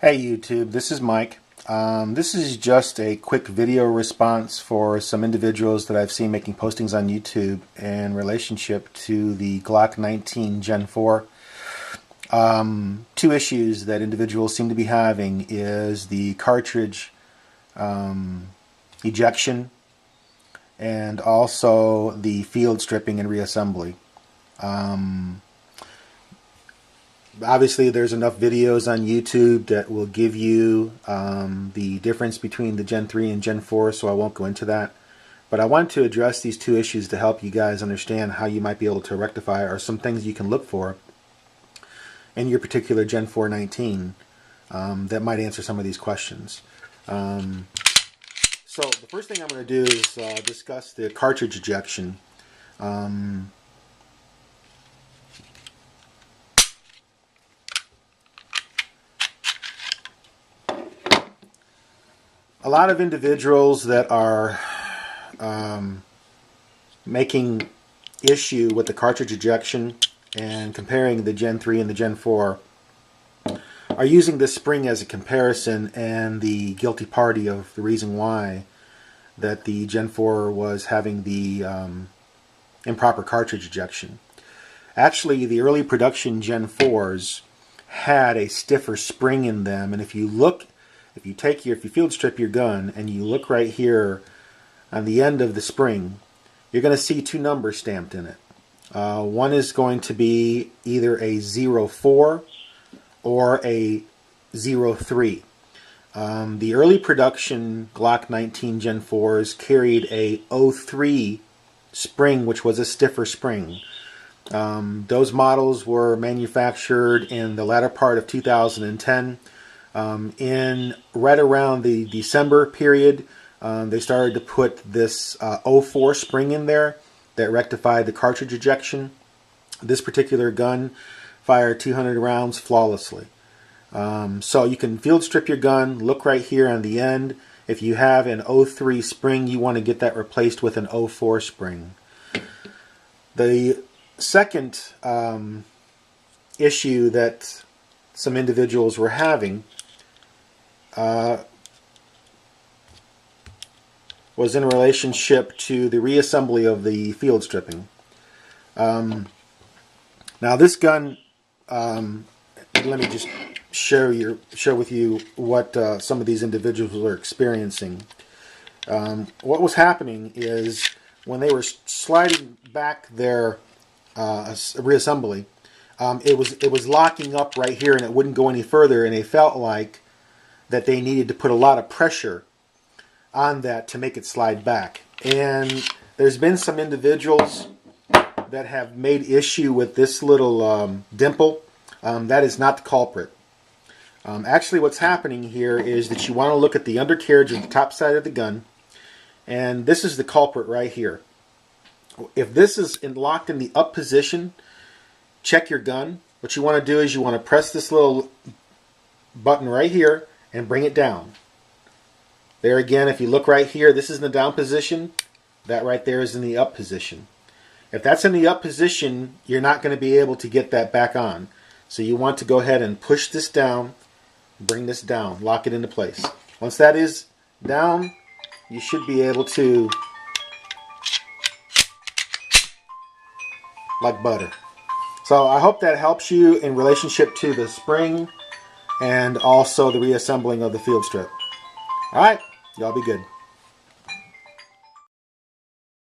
Hey YouTube, this is Mike. This is just a quick video response for some individuals that I've seen making postings on YouTube in relationship to the Glock 19 Gen 4. Two issues that individuals seem to be having is the cartridge ejection and also the field stripping and reassembly. Obviously, there's enough videos on YouTube that will give you the difference between the Gen 3 and Gen 4, so I won't go into that. But I want to address these two issues to help you guys understand how you might be able to rectify or some things you can look for in your particular Gen 4 19 that might answer some of these questions. So the first thing I'm going to do is discuss the cartridge ejection. A lot of individuals that are making issue with the cartridge ejection and comparing the Gen 3 and the Gen 4 are using this spring as a comparison and the guilty party of the reason why that the Gen 4 was having the improper cartridge ejection. Actually, the early production Gen 4s had a stiffer spring in them, and if you field strip your gun and you look right here on the end of the spring, you're going to see two numbers stamped in it. One is going to be either a 04 or a 03. The early production Glock 19 Gen 4s carried a 03 spring, which was a stiffer spring. Those models were manufactured in the latter part of 2010. In right around the December period, they started to put this 04 spring in there that rectified the cartridge ejection. This particular gun fired 200 rounds flawlessly. So you can field strip your gun, look right here on the end. If you have an 03 spring, you want to get that replaced with an 04 spring. The second issue that some individuals were having was in relationship to the reassembly of the field stripping. Now this gun, let me just share with you what some of these individuals were experiencing. What was happening is when they were sliding back their reassembly, it was locking up right here and it wouldn't go any further, and they felt like that they needed to put a lot of pressure on that to make it slide back. And there's been some individuals that have made issue with this little dimple. That is not the culprit. Actually, what's happening here is that you want to look at the undercarriage of the top side of the gun, and this is the culprit right here. If this is locked in the up position, check your gun. What you want to do is you want to press this little button right here and bring it down. There again, if you look right here, this is in the down position. That right there is in the up position. If that's in the up position, you're not going to be able to get that back on. So you want to go ahead and push this down, bring this down, lock it into place. Once that is down, you should be able to, like butter. So I hope that helps you in relationship to the spring and also the reassembling of the field strip. Alright, y'all be good.